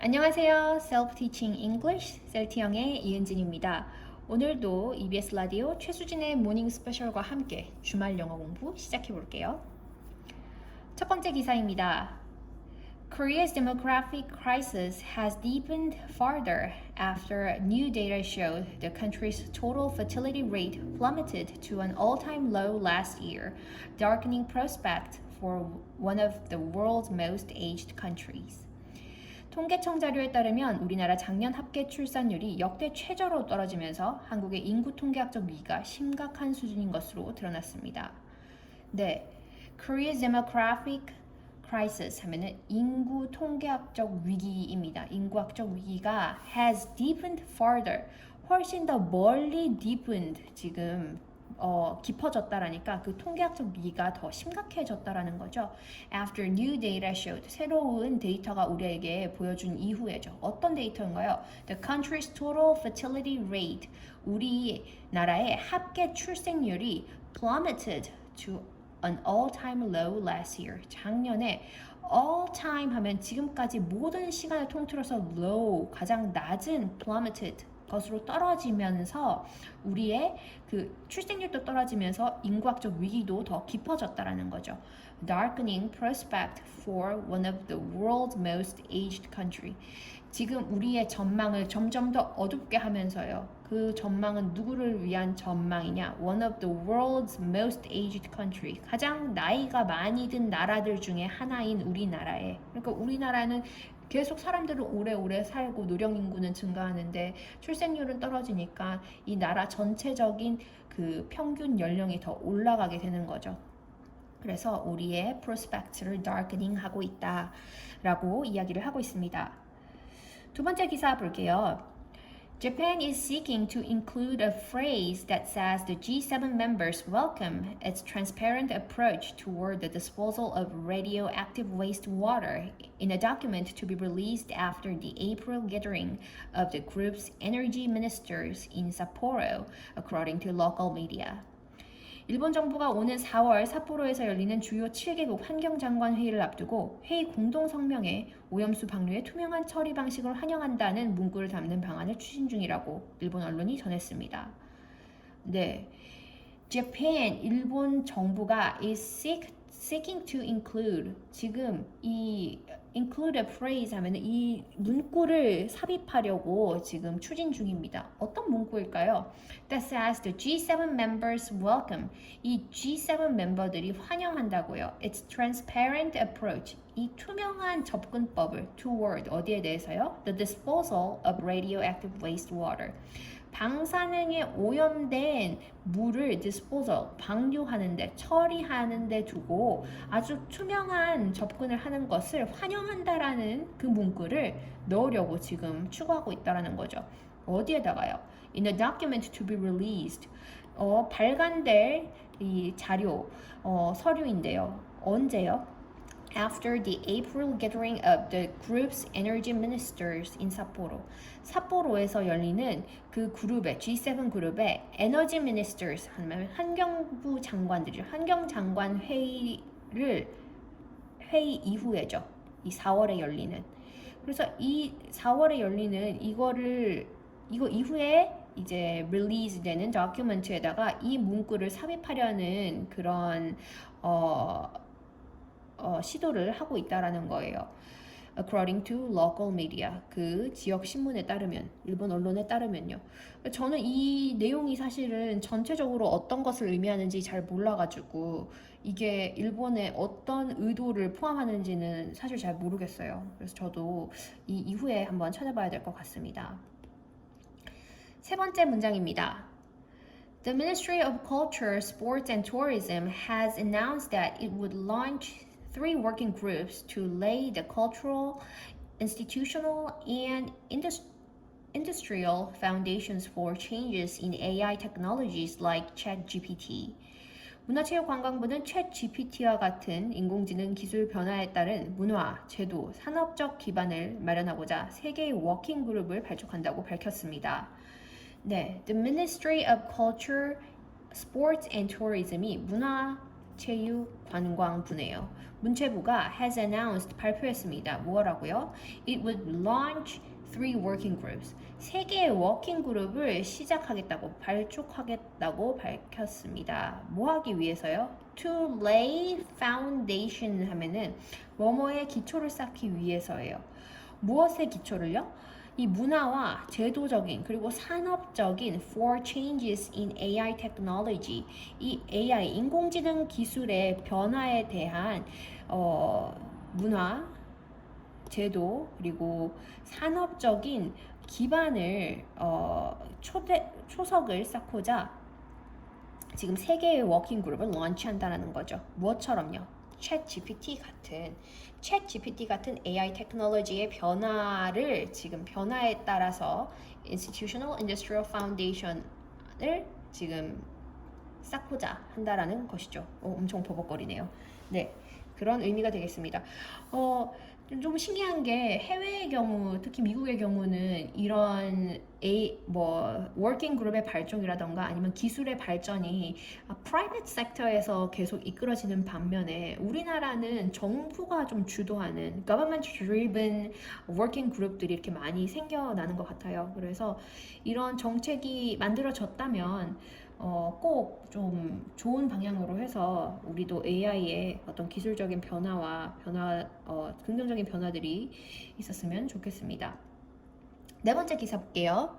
안녕하세요. Self-Teaching English 셀티영의 이은진입니다. 오늘도 EBS 라디오 최수진의 모닝 스페셜과 함께 주말 영어 공부 시작해 볼게요. 첫 번째 기사입니다. Korea's demographic crisis has deepened further after new data showed the country's total fertility rate plummeted to an all-time low last year, darkening prospects for one of the world's most aged countries. 통계청 자료에 따르면 우리나라 작년 합계 출산율이 역대 최저로 떨어지면서 한국의 인구 통계학적 위기가 심각한 수준인 것으로 드러났습니다. 네, Korea's demographic crisis 하면은 인구 통계학적 위기입니다. 인구학적 위기가 has deepened further. 훨씬 더 멀리 deepened 지금 깊어졌다라니까 그 통계학적 위기가 더 심각해졌다라는 거죠. After new data showed 새로운 데이터가 우리에게 보여준 이후에죠. 어떤 데이터인가요? The country's total fertility rate 우리나라의 합계 출생률이 plummeted to an all-time low last year. 작년에 all-time 하면 지금까지 모든 시간을 통틀어서 low 가장 낮은 plummeted 것으로 떨어지면서 우리의 그 출생률도 떨어지면서 인구학적 위기도 더 깊어졌다라는 거죠. Darkening prospect for one of the world's most aged country. 지금 우리의 전망을 점점 더 어둡게 하면서요. 그 전망은 누구를 위한 전망이냐? One of the world's most aged country. 가장 나이가 많이 든 나라들 중에 하나인 우리나라에. 그러니까 우리나라는 계속 사람들은 오래오래 살고 노령 인구는 증가하는데 출생률은 떨어지니까 이 나라 전체적인 그 평균 연령이 더 올라가게 되는 거죠. 그래서 우리의 프로스펙트를 darkening 하고 있다라고 이야기를 하고 있습니다. 두 번째 기사 볼게요. Japan is seeking to include a phrase that says the G7 members welcome its transparent approach toward the disposal of radioactive wastewater in a document to be released after the April gathering of the group's energy ministers in Sapporo, according to local media. 일본 정부가 오는 4월 삿포로에서 열리는 주요 7개국 환경장관 회의를 앞두고 회의 공동 성명에 오염수 방류의 투명한 처리 방식을 환영한다는 문구를 담는 방안을 추진 중이라고 일본 언론이 전했습니다. 네, Japan, 일본 정부가 is seeking to include 지금 이 include a phrase 하면 이 문구를 삽입하려고 지금 추진 중입니다. 어떤 문구일까요? That says the G7 members welcome. 이 G7 멤버들이 환영한다고요. It's transparent approach. 이 투명한 접근법을 toward 어디에 대해서요? The disposal of radioactive wastewater. 방사능에 오염된 물을 disposal, 방류하는데, 처리하는데 두고 아주 투명한 접근을 하는 것을 환영한다라는 그 문구를 넣으려고 지금 추구하고 있다라는 거죠. 어디에다가요? In a document to be released. 발간될 이 자료, 서류인데요. 언제요? After the April gathering of the group's energy ministers in Sapporo. 삿포로에서 열리는 그 그룹의 G7 그룹의 에너지 ministers 하면 환경부 장관들이 환경장관 회의 이후에죠. 이 4월에 열리는. 그래서 이 4월에 열리는 이거 이후에 이제 release 되는 다큐멘트에다가 이 문구를 삽입하려는 그런 시도를 하고 있다라는 거예요. According to local media, 그 지역 신문에 따르면, 일본 언론에 따르면요. 저는 이 내용이 사실은 전체적으로 어떤 것을 의미하는지 잘 몰라가지고 이게 일본의 어떤 의도를 포함하는지는 사실 잘 모르겠어요. 그래서 저도 이 이후에 한번 찾아봐야 될 것 같습니다. 세 번째 문장입니다. The Ministry of Culture, Sports and Tourism has announced that it would launch 3 working groups to lay the cultural, institutional, and industrial foundations for changes in AI technologies like ChatGPT. 문화체육관광부는 챗GPT와 같은 인공지능 기술 변화에 따른 문화, 제도, 산업적 기반을 마련하고자 3개의 워킹 그룹을 발족한다고 밝혔습니다. 네, The Ministry of Culture, Sports and Tourism이 문화, 체육, 관광부네요. 문체부가 has announced 발표했습니다. 뭐라고요? It would launch 3 working groups. 3개의 워킹 그룹을 시작하겠다고 발족하겠다고 밝혔습니다. 뭐 하기 위해서요? To lay foundation 하면은 뭐뭐의 기초를 쌓기 위해서예요. 무엇의 기초를요? 이 문화와 제도적인 그리고 산업적인 for changes in AI technology, 이 AI 인공지능 기술의 변화에 대한 문화, 제도 그리고 산업적인 기반을 초석을 쌓고자 지금 3개의 워킹 그룹을 런치한다는 거죠. 무엇처럼요? 챗 GPT 같은 AI 테크놀로지의 변화를 지금 변화에 따라서 Institutional Industrial Foundation을 지금 쌓고자 한다라는 것이죠. 엄청 버벅거리네요. 네, 그런 의미가 되겠습니다. 좀 신기한 게 해외의 경우, 특히 미국의 경우는 이런 워킹 그룹의 발족이라던가 아니면 기술의 발전이 프라이빗 섹터에서 계속 이끌어지는 반면에 우리나라는 정부가 좀 주도하는 government driven working 그룹들이 이렇게 많이 생겨나는 것 같아요. 그래서 이런 정책이 만들어졌다면 꼭 좀 좋은 방향으로 해서 우리도 AI의 어떤 기술적인 긍정적인 변화들이 있었으면 좋겠습니다. 네 번째 기사 볼게요.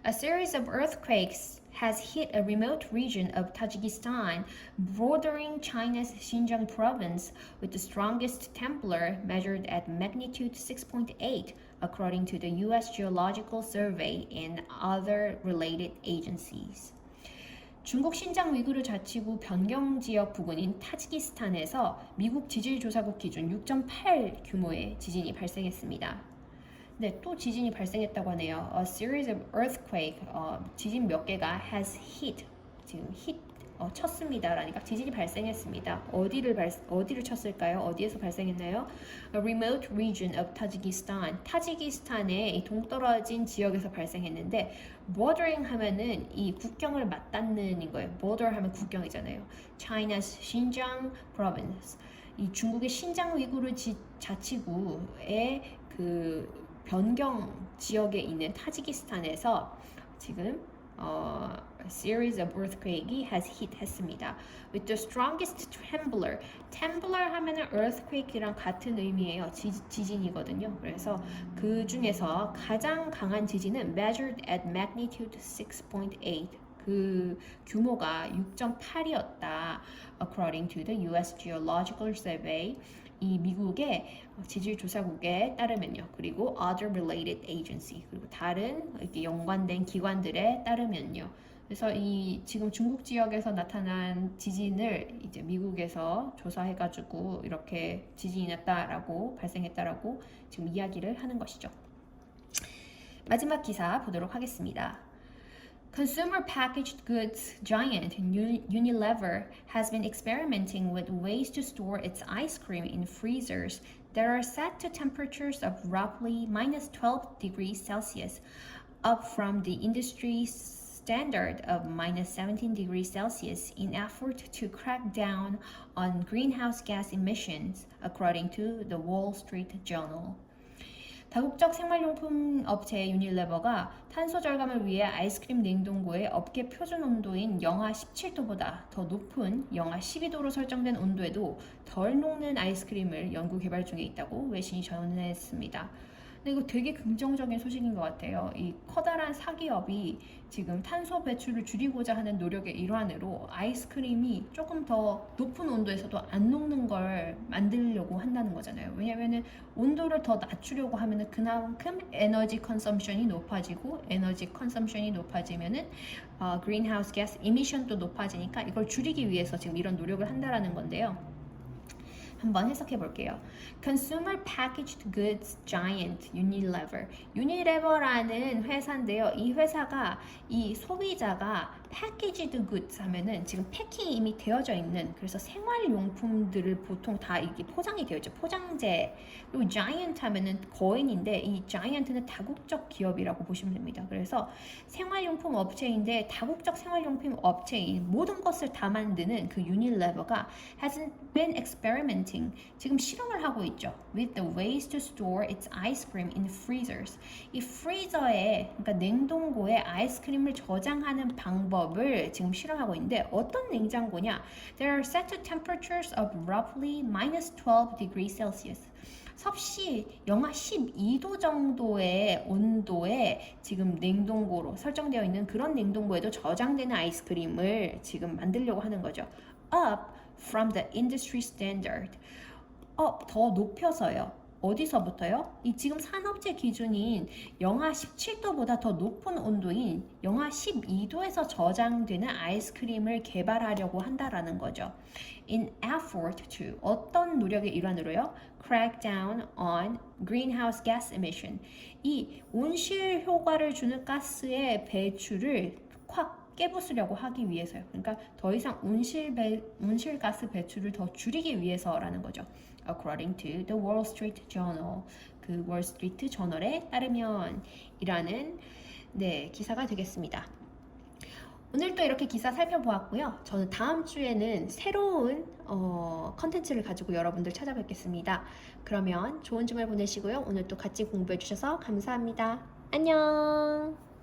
A series of earthquakes has hit a remote region of Tajikistan bordering China's Xinjiang province with the strongest temblor measured at magnitude 6.8 according to the US Geological Survey and other related agencies. 중국 신장 위구르 자치구 변경 지역 부근인 타지키스탄에서 미국 지질조사국 기준 6.8 규모의 지진이 발생했습니다. 네, 또 지진이 발생했다고 하네요. A series of earthquake, 지진 몇 개가 has hit, 지금 쳤습니다. 라니까 지진이 발생했습니다. 어디를 쳤을까요? 어디에서 발생했나요? A remote region of Tajikistan. 타지키스탄의 이 동떨어진 지역에서 발생했는데 bordering 하면은 이 국경을 맞닿는 거예요. border 하면 국경이잖아요. China's Xinjiang province. 이 중국의 신장 위구르 자치구의 그 변경 지역에 있는 타지키스탄에서 지금 series of earthquake이 has hit 했습니다. With the strongest trembler. trembler 하면은 earthquake이랑 같은 의미예요. 지진이거든요. 그래서 그 중에서 가장 강한 지진은 measured at magnitude 6.8. 그 규모가 6.8이었다. According to the US Geological Survey. 이 미국의 지질조사국에 따르면요. 그리고 other related agency. 그리고 다른 이렇게 연관된 기관들에 따르면요. 그래서 이 지금 중국 지역에서 나타난 지진을 이제 미국에서 조사해가지고 이렇게 지진이 발생했다라고 지금 이야기를 하는 것이죠. 마지막 기사 보도록 하겠습니다. Consumer packaged goods giant Unilever has been experimenting with ways to store its ice cream in freezers that are set to temperatures of roughly minus 12 degrees Celsius, up from the industry's standard of minus 17 degrees Celsius in effort to crack down on greenhouse gas emissions, according to the Wall Street Journal. 다국적 생활용품 업체 유니레버가 탄소 절감을 위해 아이스크림 냉동고의 업계 표준 온도인 영하 17도보다 더 높은 영하 12도로 설정된 온도에도 덜 녹는 아이스크림을 연구 개발 중에 있다고 외신이 전했습니다. 근데 이거 되게 긍정적인 소식인 것 같아요. 이 커다란 사기업이 지금 탄소 배출을 줄이고자 하는 노력의 일환으로 아이스크림이 조금 더 높은 온도에서도 안 녹는 걸 만들려고 한다는 거잖아요. 왜냐면은 온도를 더 낮추려고 하면은 그만큼 에너지 컨섬션이 높아지고 에너지 컨섬션이 높아지면은 그린하우스 가스 이미션도 높아지니까 이걸 줄이기 위해서 지금 이런 노력을 한다라는 건데요. 한번 해석해 볼게요. Consumer packaged goods giant Unilever. Unilever라는 회사인데요. 이 회사가 이 소비자가 packaged goods 하면은 지금 패킹이 이미 되어져 있는 그래서 생활용품들을 보통 다 이게 포장이 되어 있죠. 포장재. 그리고 giant 하면은 거인인데 이 giant는 다국적 기업이라고 보시면 됩니다. 그래서 생활용품 업체인데 다국적 생활용품 업체인 모든 것을 다 만드는 그 유니레버가 has been experimenting 지금 실험을 하고 있죠. with the ways to store its ice cream in freezers. 이 프리저에 그러니까 냉동고에 아이스크림을 저장하는 방법을 지금 실험하고 있는데 어떤 냉장고냐? They are set to temperatures of roughly minus 12 degrees Celsius. 섭씨 영하 12도 정도의 온도에 지금 냉동고로 설정되어 있는 그런 냉동고에도 저장되는 아이스크림을 지금 만들려고 하는 거죠. Up from the industry standard. 더 높여서요. 어디서부터요? 이 지금 산업재 기준인 영하 17도보다 더 높은 온도인 영하 12도에서 저장되는 아이스크림을 개발하려고 한다라는 거죠. In effort to 어떤 노력의 일환으로요? Crack down on greenhouse gas emission. 이 온실 효과를 주는 가스의 배출을 확 깨부수려고 하기 위해서요. 그러니까 더 이상 온실가스 배출을 더 줄이기 위해서라는 거죠. According to the Wall Street Journal, 그 월스트리트 저널에 따르면 이라는 기사가 되겠습니다. 오늘 또 이렇게 기사 살펴보았고요. 저는 다음 주에는 새로운 컨텐츠를 가지고 여러분들 찾아뵙겠습니다. 그러면 좋은 주말 보내시고요. 오늘 또 같이 공부해 주셔서 감사합니다. 안녕.